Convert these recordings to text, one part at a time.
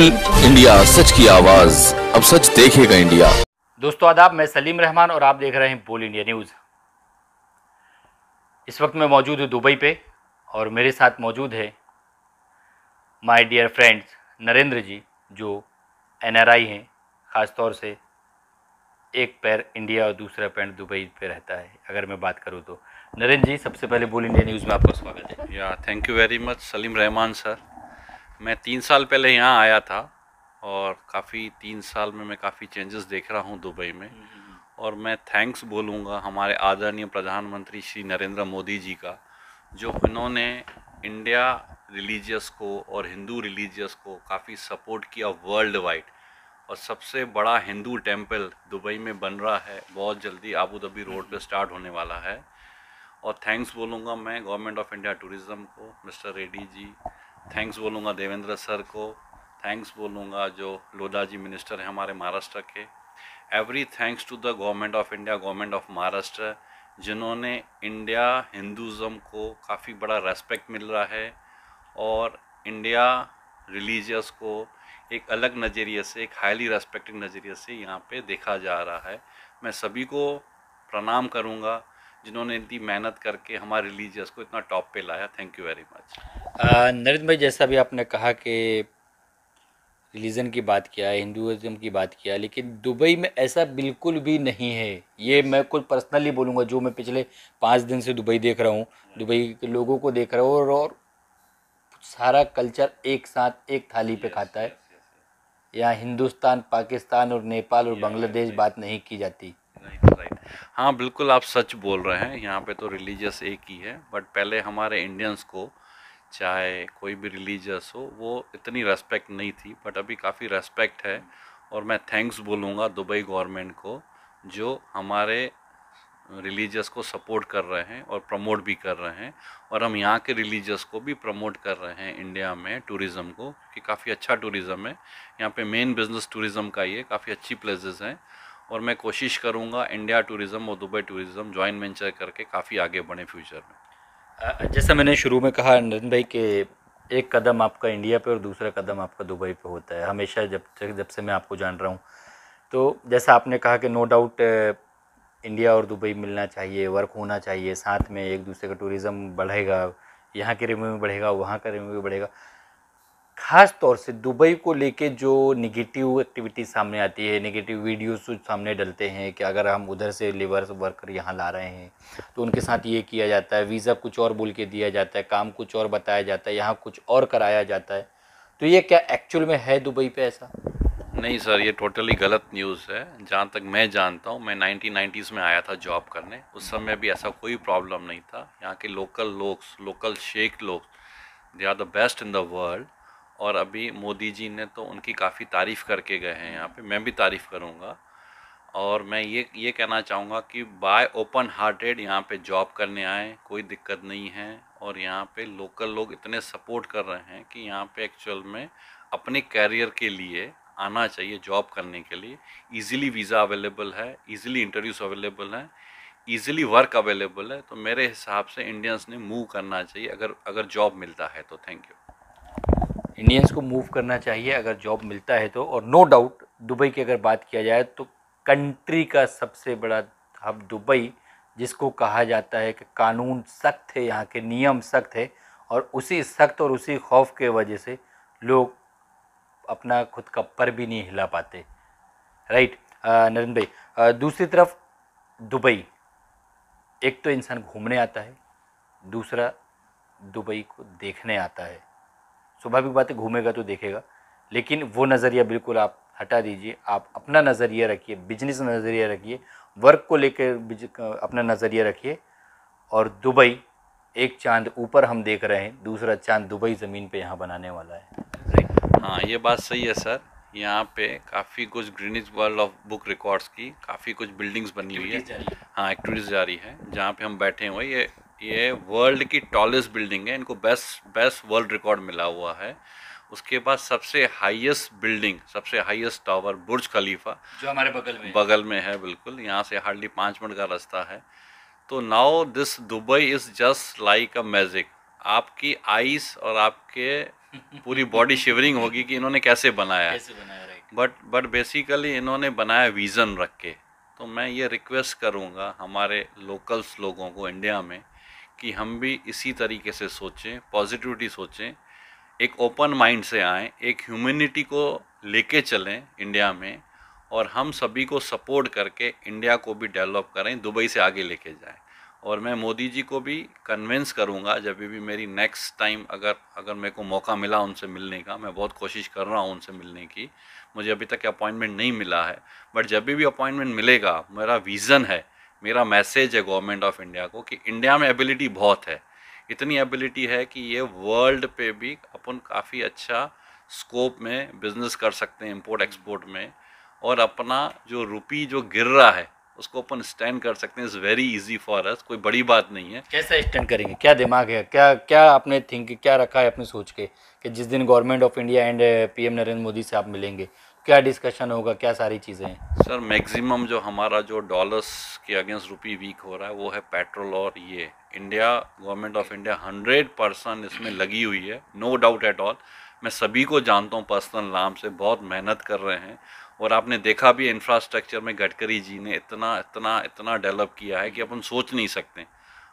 बोल इंडिया, सच की आवाज, अब सच देखेगा इंडिया। दोस्तों आदाब, मैं सलीम रहमान और आप देख रहे हैं बोल इंडिया न्यूज़। इस वक्त मैं मौजूद हूँ दुबई पे और मेरे साथ मौजूद है माय डियर फ्रेंड्स नरेंद्र जी, जो एनआरआई हैं। ख़ास तौर से एक पैर इंडिया और दूसरा पैर दुबई पे रहता है। अगर मैं बात करूँ तो नरेंद्र जी, सबसे पहले बोल इंडिया न्यूज़ में आपका स्वागत है। या thank you very much Salim Rahman sir. मैं 3 साल पहले यहाँ आया था और काफ़ी 3 साल में मैं काफ़ी चेंजेस देख रहा हूँ दुबई में। और मैं थैंक्स बोलूँगा हमारे आदरणीय प्रधानमंत्री श्री नरेंद्र मोदी जी का, जो इन्होंने इंडिया रिलीजियस को और हिंदू रिलीजियस को काफ़ी सपोर्ट किया वर्ल्ड वाइड। और सबसे बड़ा हिंदू टेम्पल दुबई में बन रहा है, बहुत जल्दी आबू धाबी रोड पे स्टार्ट होने वाला है। और थैंक्स बोलूँगा मैं गवर्नमेंट ऑफ इंडिया टूरिज़्म को, मिस्टर रेड्डी जी। थैंक्स बोलूँगा देवेंद्र सर को। थैंक्स बोलूँगा जो लोधा जी मिनिस्टर हैं हमारे महाराष्ट्र के। Every thanks to the government of India, government of Maharashtra, जिन्होंने इंडिया हिंदुज़म को काफ़ी बड़ा रेस्पेक्ट मिल रहा है और इंडिया रिलीजियस को एक अलग नज़रिए से, एक हाईली रेस्पेक्टेड नज़रिए से यहाँ पे देखा जा रहा है। मैं सभी को प्रणाम करूँगा जिन्होंने इतनी मेहनत करके हमारे रिलीजियस को इतना टॉप पे लाया। Thank you very much. Narendra भाई, जैसा भी आपने कहा कि रिलीजन की बात किया है, हिंदुज़म की बात किया, लेकिन दुबई में ऐसा बिल्कुल भी नहीं है। ये मैं कुछ पर्सनली बोलूँगा, जो मैं पिछले 5 दिन से दुबई देख रहा हूँ, दुबई के लोगों को देख रहा हूँ, और सारा कल्चर एक साथ एक थाली पे खाता है। यहाँ हिंदुस्तान, पाकिस्तान और नेपाल और बांग्लादेश बात नहीं की जाती। राइट। हाँ बिल्कुल, आप सच बोल रहे हैं। यहाँ पे तो रिलीजियस एक ही है, बट पहले हमारे इंडियंस को चाहे कोई भी रिलीजियस हो वो इतनी रेस्पेक्ट नहीं थी, बट अभी काफ़ी रेस्पेक्ट है। और मैं थैंक्स बोलूँगा दुबई गवर्नमेंट को, जो हमारे रिलीजियस को सपोर्ट कर रहे हैं और प्रमोट भी कर रहे हैं। और हम यहाँ के रिलीजियस को भी प्रमोट कर रहे हैं इंडिया में टूरिज़्म को, कि काफ़ी अच्छा टूरिज़्म है यहाँ पे। मेन बिजनेस टूरिज़्म का ही है, काफ़ी अच्छी प्लेसेस हैं। और मैं कोशिश करूँगा इंडिया टूरिज़्म और दुबई टूरिज़्म जॉइंट वेंचर करके काफ़ी आगे बढ़े फ्यूचर में। जैसा मैंने शुरू में कहा नरेंद्र भाई के एक कदम आपका इंडिया पे और दूसरा कदम आपका दुबई पे होता है हमेशा, जब से मैं आपको जान रहा हूँ। तो जैसा आपने कहा कि नो डाउट इंडिया और दुबई मिलना चाहिए, वर्क होना चाहिए साथ में, एक दूसरे का टूरिज़्म बढ़ेगा, यहाँ के रेवेन्यू बढ़ेगा, वहाँ का रेवेन्यू बढ़ेगा। ख़ास तौर से दुबई को लेके जो निगेटिव एक्टिविटी सामने आती है, नेगेटिव वीडियोस सामने डलते हैं कि अगर हम उधर से लेबर वर्कर यहाँ ला रहे हैं तो उनके साथ ये किया जाता है, वीज़ा कुछ और बोल के दिया जाता है, काम कुछ और बताया जाता है, यहाँ कुछ और कराया जाता है। तो ये क्या एक्चुअल में है दुबई पे ऐसा? नहीं सर, ये टोटली गलत न्यूज़ है। जहाँ तक मैं जानता हूँ, मैं 1990s में आया था जॉब करने, उस समय भी ऐसा कोई प्रॉब्लम नहीं था। यहाँ के लोकल लोग, लोकल शेख लोग, they are the best in the world. और अभी मोदी जी ने तो उनकी काफ़ी तारीफ़ करके गए हैं यहाँ पे, मैं भी तारीफ़ करूँगा। और मैं ये कहना चाहूँगा कि बाय ओपन हार्टेड यहाँ पे जॉब करने आए, कोई दिक्कत नहीं है। और यहाँ पे लोकल लोग इतने सपोर्ट कर रहे हैं कि यहाँ पे एक्चुअल में अपने कैरियर के लिए आना चाहिए जॉब करने के लिए। इजीली वीज़ा अवेलेबल है, इजीली इंटरव्यूज अवेलेबल है, इजीली वर्क अवेलेबल है। तो मेरे हिसाब से इंडियंस ने मूव करना चाहिए अगर जॉब मिलता है तो। Thank you. इंडियंस को मूव करना चाहिए अगर जॉब मिलता है तो। और नो डाउट दुबई की अगर बात किया जाए तो कंट्री का सबसे बड़ा हब दुबई, जिसको कहा जाता है कि कानून सख्त है, यहाँ के नियम सख्त है, और उसी सख्त और उसी खौफ के वजह से लोग अपना खुद का पर भी नहीं हिला पाते। राइट नरेंद्र भाई, दूसरी तरफ दुबई, एक तो इंसान घूमने आता है, दूसरा दुबई को देखने आता है। स्वाभाविक बात है, घूमेगा तो देखेगा, लेकिन वो नज़रिया बिल्कुल आप हटा दीजिए। आप अपना नज़रिया रखिए, बिजनेस नज़रिया रखिए, वर्क को लेकर अपना नज़रिया रखिए। और दुबई एक चांद ऊपर हम देख रहे हैं, दूसरा चांद दुबई ज़मीन पे यहाँ बनाने वाला है। हाँ, ये बात सही है सर। यहाँ पे काफ़ी कुछ Greenidge world of book records की काफ़ी कुछ बिल्डिंग्स बनी हुई है। हाँ, एक्टिविटीज़ जारी है। जहाँ पे हम बैठे हुए, ये वर्ल्ड की टॉलेस्ट बिल्डिंग है। इनको बेस्ट वर्ल्ड रिकॉर्ड मिला हुआ है। उसके बाद सबसे हाईएस्ट बिल्डिंग, सबसे हाईएस्ट टावर बुर्ज खलीफा, जो हमारे बगल में है बिल्कुल। यहाँ से हार्डली 5 मिनट का रास्ता है। तो now this Dubai is just like a magic. आपकी आइज़ और आपके पूरी बॉडी शिवरिंग होगी कि इन्होंने कैसे बनाया है। कैसे बनाया, राइट। बट बेसिकली इन्होंने बनाया विज़न रख के। तो मैं ये रिक्वेस्ट करूँगा हमारे लोकल्स लोगों को इंडिया में कि हम भी इसी तरीके से सोचें, पॉजिटिविटी सोचें, एक ओपन माइंड से आएँ, एक ह्यूमैनिटी को लेके चलें इंडिया में, और हम सभी को सपोर्ट करके इंडिया को भी डेवलप करें, दुबई से आगे लेके जाएं। और मैं मोदी जी को भी कन्विंस करूंगा जब भी मेरी नेक्स्ट टाइम अगर मेरे को मौका मिला उनसे मिलने का, मैं बहुत कोशिश कर रहा हूं उनसे मिलने की, मुझे अभी तक अपॉइंटमेंट नहीं मिला है, बट जब भी अपॉइंटमेंट मिलेगा, मेरा विज़न है, मेरा मैसेज है गवर्नमेंट ऑफ इंडिया को कि इंडिया में एबिलिटी बहुत है, इतनी एबिलिटी है कि ये वर्ल्ड पे भी अपन काफ़ी अच्छा स्कोप में बिजनेस कर सकते हैं, इंपोर्ट एक्सपोर्ट में, और अपना जो रुपी जो गिर रहा है उसको अपन स्टैंड कर सकते हैं। Is very easy for us, कोई बड़ी बात नहीं है। कैसा स्टैंड करेंगे, क्या दिमाग है, क्या क्या आपने क्या रखा है अपनी सोच के कि जिस दिन government of India and PM Narendra Modi से आप मिलेंगे, क्या डिस्कशन होगा, क्या सारी चीज़ें हैं? सर मैक्सिमम जो हमारा जो डॉलर्स के अगेंस्ट रुपी वीक हो रहा है वो है पेट्रोल, और ये इंडिया, गवर्नमेंट ऑफ इंडिया 100% इसमें लगी हुई है, नो डाउट एट ऑल। मैं सभी को जानता हूँ पर्सनल नाम से, बहुत मेहनत कर रहे हैं, और आपने देखा भी इंफ्रास्ट्रक्चर में गडकरी जी ने इतना इतना इतना डेवलप किया है कि अपन सोच नहीं सकते।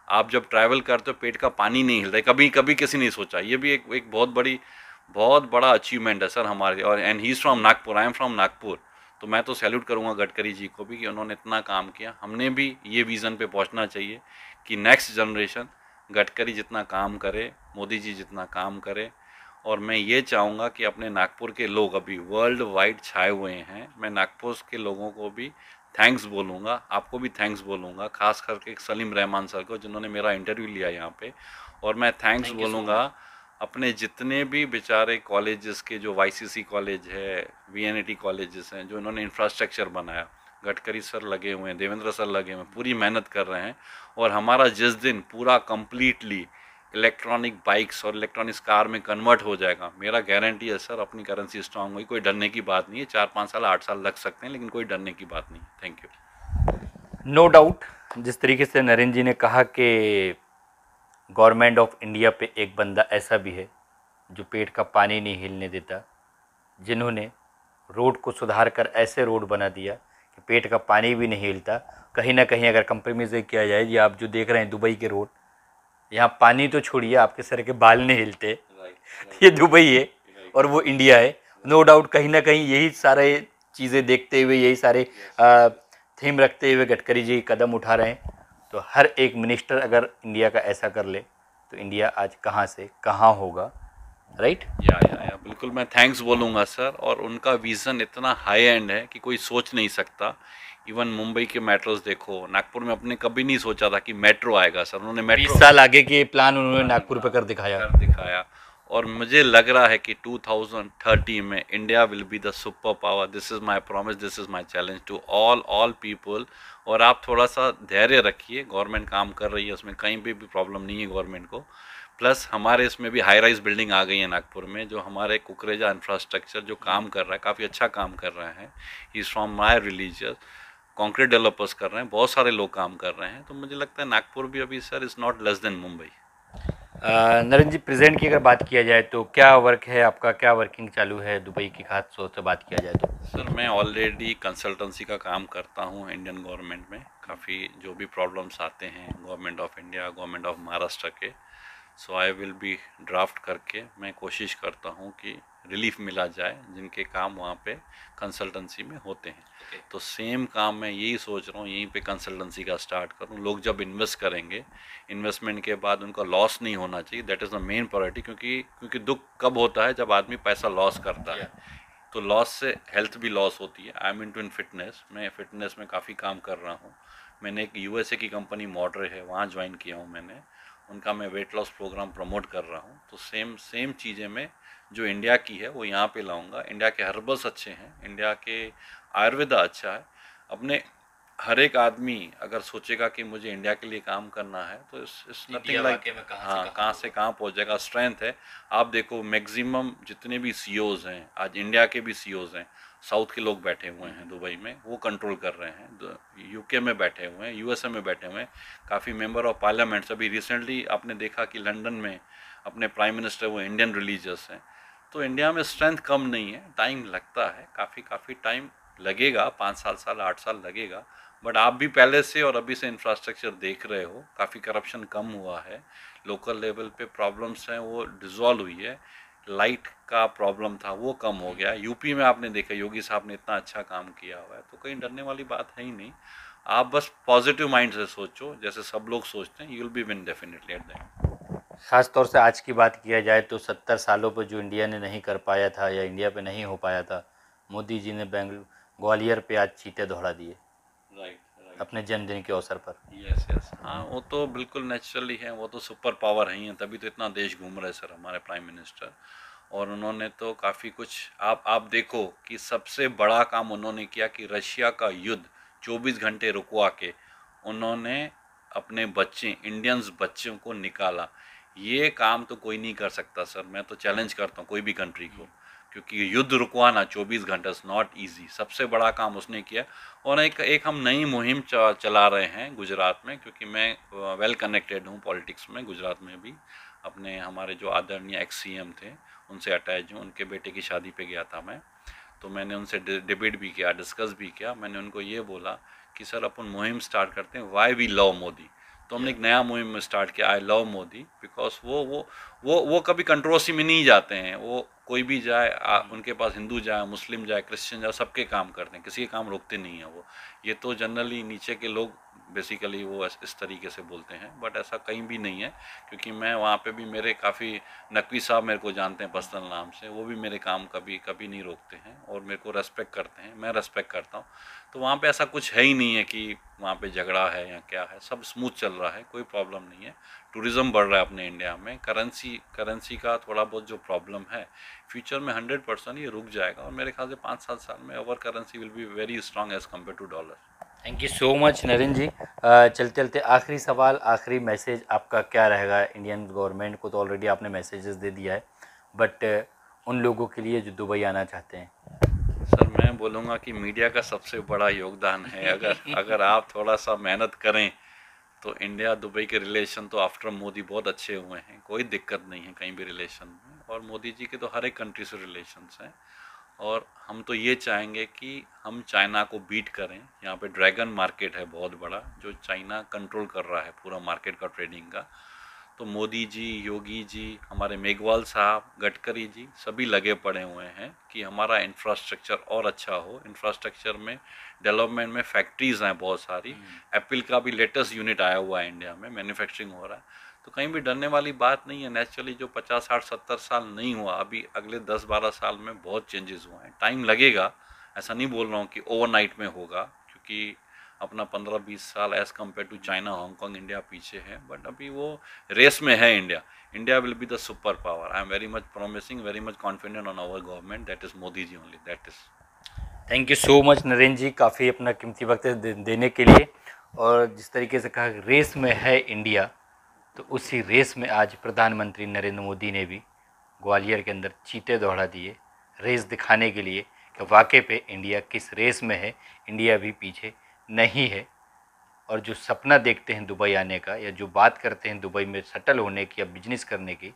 आप जब ट्रैवल करते हो पेट का पानी नहीं हिलता है, कभी कभी किसी ने सोचा। ये भी एक बहुत बड़ा अचीवमेंट है सर हमारे। और and he is from Nagpur, I am from Nagpur. तो मैं तो सैल्यूट करूंगा गडकरी जी को भी कि उन्होंने इतना काम किया। हमने भी ये विज़न पे पहुंचना चाहिए कि नेक्स्ट जनरेशन गडकरी जितना काम करे, मोदी जी जितना काम करे। और मैं ये चाहूँगा कि अपने नागपुर के लोग अभी वर्ल्ड वाइड छाए हुए हैं, मैं नागपुर के लोगों को भी थैंक्स बोलूँगा, आपको भी थैंक्स बोलूँगा, खास करके सलीम रहमान सर को जिन्होंने मेरा इंटरव्यू लिया यहाँ पे। और मैं थैंक्स बोलूँगा अपने जितने भी बेचारे कॉलेजेस के, जो वाईसीसी कॉलेज है, वीएनआईटी कॉलेजेस हैं, जो इन्होंने इंफ्रास्ट्रक्चर बनाया, गडकरी सर लगे हुए हैं, देवेंद्र सर लगे हुए हैं, पूरी मेहनत कर रहे हैं। और हमारा जिस दिन पूरा कंप्लीटली इलेक्ट्रॉनिक बाइक्स और इलेक्ट्रॉनिक्स कार में कन्वर्ट हो जाएगा, मेरा गारंटी है सर अपनी करेंसी स्ट्रांग हुई, कोई डरने की बात नहीं है। 4-5 साल 8 साल लग सकते हैं, लेकिन कोई डरने की बात नहीं। Thank you. नो डाउट, जिस तरीके से नरेंद्र जी ने कहा कि गवर्नमेंट ऑफ इंडिया पे एक बंदा ऐसा भी है जो पेट का पानी नहीं हिलने देता, जिन्होंने रोड को सुधार कर ऐसे रोड बना दिया कि पेट का पानी भी नहीं हिलता। कहीं ना कहीं अगर कंपेरिजन किया जाए, ये आप जो देख रहे हैं दुबई के रोड, यहाँ पानी तो छोड़िए, आपके सर के बाल नहीं हिलते। ये दुबई है और वो इंडिया है। नो डाउट कहीं ना कहीं यही सारे चीज़ें देखते हुए, यही सारे थीम रखते हुए गडकरी जी कदम उठा रहे हैं। तो हर एक मिनिस्टर अगर इंडिया का ऐसा कर ले तो इंडिया आज कहाँ से कहाँ होगा, राइट? या बिल्कुल मैं थैंक्स बोलूँगा सर। और उनका विज़न इतना हाई एंड है कि कोई सोच नहीं सकता। इवन मुंबई के मेट्रोज देखो, नागपुर में अपने कभी नहीं सोचा था कि मेट्रो आएगा सर, उन्होंने 20 मेट्रो साल आगे के प्लान उन्होंने नागपुर पे कर दिखाया। और मुझे लग रहा है कि 2030 में India will be the super power. This is my promise, this is my challenge to all people. और आप थोड़ा सा धैर्य रखिए, गवर्नमेंट काम कर रही है, उसमें कहीं पे भी प्रॉब्लम नहीं है गवर्नमेंट को। प्लस हमारे इसमें भी हाई राइज बिल्डिंग आ गई है नागपुर में, जो हमारे कुकरेजा इंफ्रास्ट्रक्चर जो काम कर रहा है, काफ़ी अच्छा काम कर रहे हैं। He is from my religious, concrete developers कर रहे हैं, बहुत सारे लोग काम कर रहे हैं। तो मुझे लगता है नागपुर भी अभी sir is not less than Mumbai. Narendra ji, present की अगर बात किया जाए तो क्या वर्क है आपका, क्या वर्किंग चालू है दुबई की खास तौर से बात किया जाए तो? सर मैं ऑलरेडी कंसल्टेंसी का काम करता हूँ इंडियन गवर्नमेंट में। काफ़ी जो भी प्रॉब्लम्स आते हैं government of India, government of Maharashtra के, सो आई विल बी ड्राफ्ट करके मैं कोशिश करता हूँ कि रिलीफ मिला जाए जिनके काम वहाँ पे कंसल्टेंसी में होते हैं। तो सेम काम मैं यही सोच रहा हूँ, यहीं पे कंसल्टेंसी का स्टार्ट करूँ। लोग जब इन्वेस्ट करेंगे, इन्वेस्टमेंट के बाद उनका लॉस नहीं होना चाहिए, that is the main priority. क्योंकि दुख कब होता है, जब आदमी पैसा लॉस करता है। तो लॉस से हेल्थ भी लॉस होती है। I am into in fitness, मैं फिटनेस में काफ़ी काम कर रहा हूँ। मैंने एक यूएसए की कंपनी मॉडरे है, वहाँ ज्वाइन किया हूँ मैंने, उनका मैं वेट लॉस प्रोग्राम प्रमोट कर रहा हूँ। तो सेम चीज़ें मैं जो इंडिया की है वो यहाँ पे लाऊंगा। इंडिया के हर्बल्स अच्छे हैं, इंडिया के आयुर्वेदा अच्छा है। अपने हर एक आदमी अगर सोचेगा कि मुझे इंडिया के लिए काम करना है तो इस नथिंग लाइक, हाँ, कहाँ से कहाँ पहुँच जाएगा। स्ट्रेंथ है। आप देखो मैक्सिमम जितने भी सीईओज हैं, आज इंडिया के भी सीईओज हैं, साउथ के लोग बैठे हुए हैं दुबई में, वो कंट्रोल कर रहे हैं। यूके में बैठे हुए हैं, यूएसए में बैठे हुए हैं, काफ़ी मेंबर ऑफ पार्लियामेंट्स। अभी रिसेंटली आपने देखा कि लंदन में अपने प्राइम मिनिस्टर वो इंडियन रिलीजियस हैं। तो इंडिया में स्ट्रेंथ कम नहीं है, टाइम लगता है, काफ़ी टाइम लगेगा, 5 साल 8 साल लगेगा। बट आप भी पहले से और अभी से इंफ्रास्ट्रक्चर देख रहे हो, काफ़ी करप्शन कम हुआ है, लोकल लेवल पे प्रॉब्लम्स हैं वो डिज़ोल्व हुई है, लाइट का प्रॉब्लम था वो कम हो गया। यूपी में आपने देखा योगी साहब ने इतना अच्छा काम किया हुआ है, तो कहीं डरने वाली बात है ही नहीं। आप बस पॉजिटिव माइंड से सोचो, जैसे सब लोग सोचते हैं, you will be win definitely at the end. ख़ास तौर से आज की बात किया जाए तो 70 सालों पर जो इंडिया ने नहीं कर पाया था या इंडिया पे नहीं हो पाया था, मोदी जी ने ग्वालियर पे आज चीते दौड़ा दिए राइट। अपने जन्मदिन के अवसर पर। यस यस, हाँ वो तो बिल्कुल नेचुरली है, वो तो सुपर पावर ही हैं, तभी तो इतना देश घूम रहे सर हमारे प्राइम मिनिस्टर। और उन्होंने तो काफ़ी कुछ, आप देखो कि सबसे बड़ा काम उन्होंने किया कि रशिया का युद्ध 24 घंटे रुकवा के उन्होंने अपने बच्चे इंडियंस बच्चों को निकाला। ये काम तो कोई नहीं कर सकता सर, मैं तो चैलेंज करता हूँ कोई भी कंट्री को, क्योंकि युद्ध रुकवाना 24 घंटे इज़ नॉट इजी। सबसे बड़ा काम उसने किया। और एक हम नई मुहिम चला रहे हैं गुजरात में, क्योंकि मैं वेल कनेक्टेड हूँ पॉलिटिक्स में, गुजरात में भी अपने हमारे जो आदरणीय एक्स CM थे उनसे अटैच हूँ। उनके बेटे की शादी पे गया था मैं, तो मैंने उनसे डिबेट भी किया, डिस्कस भी किया। मैंने उनको ये बोला कि सर अपन मुहिम स्टार्ट करते हैं, वाई वी लव मोदी। तो हमने एक नया मुहिम स्टार्ट किया, आई लव मोदी, बिकॉज वो कभी कंट्रोवर्सी में नहीं जाते हैं। वो कोई भी जाए, उनके पास हिंदू जाए, मुस्लिम जाए, क्रिश्चियन जाए, सबके काम करते हैं, किसी के काम रोकते नहीं हैं वो। ये तो जनरली नीचे के लोग बेसिकली वो इस तरीके से बोलते हैं, बट ऐसा कहीं भी नहीं है। क्योंकि मैं वहाँ पे भी, मेरे काफ़ी नकवी साहब मेरे को जानते हैं पर्सनल नाम से, वो भी मेरे काम कभी नहीं रोकते हैं और मेरे को रेस्पेक्ट करते हैं, मैं रेस्पेक्ट करता हूँ। तो वहाँ पे ऐसा कुछ है ही नहीं है कि वहाँ पे झगड़ा है या क्या है, सब स्मूथ चल रहा है, कोई प्रॉब्लम नहीं है। टूरिज़्म बढ़ रहा है अपने इंडिया में। करेंसी का थोड़ा बहुत जो प्रॉब्लम है, फ्यूचर में 100% ये रुक जाएगा, और मेरे ख्याल से 5-7 साल में our currency will be very strong as compare to dollar. Thank you so much Narendra ji. चलते चलते आखिरी सवाल, आखिरी मैसेज आपका क्या रहेगा? इंडियन गवर्नमेंट को तो ऑलरेडी आपने मैसेजेस दे दिया है, बट उन लोगों के लिए जो दुबई आना चाहते हैं। सर मैं बोलूँगा कि मीडिया का सबसे बड़ा योगदान है। अगर आप थोड़ा सा मेहनत करें तो इंडिया दुबई के रिलेशन तो आफ्टर मोदी बहुत अच्छे हुए हैं, कोई दिक्कत नहीं है कहीं भी रिलेशन में। और मोदी जी के तो हर एक कंट्री से रिलेशंस हैं, और हम तो ये चाहेंगे कि हम चाइना को बीट करें। यहाँ पे ड्रैगन मार्केट है बहुत बड़ा, जो चाइना कंट्रोल कर रहा है पूरा मार्केट का, ट्रेडिंग का। तो मोदी जी, योगी जी, हमारे मेघवाल साहब, गडकरी जी, सभी लगे पड़े हुए हैं कि हमारा इंफ्रास्ट्रक्चर और अच्छा हो। इंफ्रास्ट्रक्चर में डेवलपमेंट में फैक्ट्रीज़ हैं बहुत सारी। एप्पल का भी लेटेस्ट यूनिट आया हुआ है इंडिया में, मैन्युफैक्चरिंग हो रहा है। तो कहीं भी डरने वाली बात नहीं है। नेचुरली जो 50 60 70 साल नहीं हुआ, अभी अगले 10-12 साल में बहुत चेंजेस हुए हैं। टाइम लगेगा, ऐसा नहीं बोल रहा हूँ कि ओवरनाइट में होगा, क्योंकि अपना 15-20 साल as compare to China, Hong Kong, India पीछे है। बट अभी वो रेस में है India. India will be the super power. I am very much promising, very much confident on our government, that is Modi ji only, that is. Thank you so much Narendra ji, काफ़ी अपना कीमती वक्त देने के लिए। और जिस तरीके से कहा रेस में है इंडिया, तो उसी रेस में आज प्रधानमंत्री नरेंद्र मोदी ने भी ग्वालियर के अंदर चीते दौड़ा दिए, रेस दिखाने के लिए कि वाकई पे इंडिया किस रेस में है, इंडिया भी पीछे नहीं है। और जो सपना देखते हैं दुबई आने का, या जो बात करते हैं दुबई में सेटल होने की या बिजनेस करने की,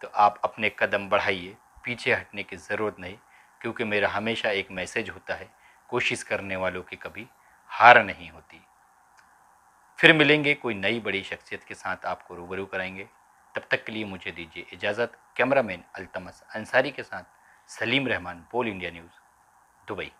तो आप अपने कदम बढ़ाइए, पीछे हटने की ज़रूरत नहीं। क्योंकि मेरा हमेशा एक मैसेज होता है, कोशिश करने वालों की कभी हार नहीं होती। फिर मिलेंगे कोई नई बड़ी शख्सियत के साथ, आपको रूबरू कराएंगे। तब तक के लिए मुझे दीजिए इजाज़त। कैमरामैन अल्तमस अंसारी के साथ सलीम रहमान, पोल इंडिया न्यूज़, दुबई।